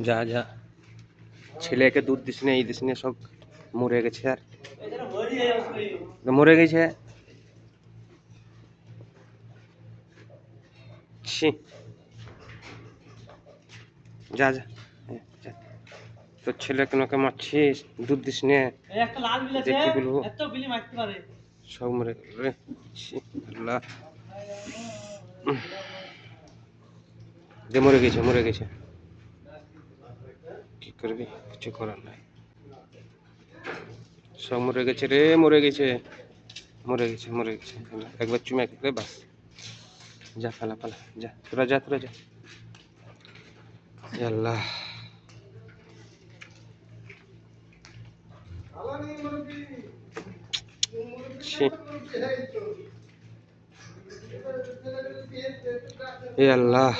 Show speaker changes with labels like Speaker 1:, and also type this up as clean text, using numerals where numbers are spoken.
Speaker 1: যা যা ছেলেকে দুধ দিস না, এই দিস না, সব মরে গেছে। আর মরে গেছে। ছি, যা যা যা। তোর ছেলে কেন মারছিস? দুধ দিস না, কি বলবো, সব মরে গেল রে। ছি, আল্লাহ, যে মরে গেছে, মরে গেছে, কি করবি, কিছু করার নাই, সব মরে গেছে রে, মরে গেছে, মরে গেছে, মরে গেছে। একবার চুমে খেলে বাস, যা পালা পালা, যা তোরা, যা তোরা, যা। আল্লাহ, ছি, এ আল্লাহ।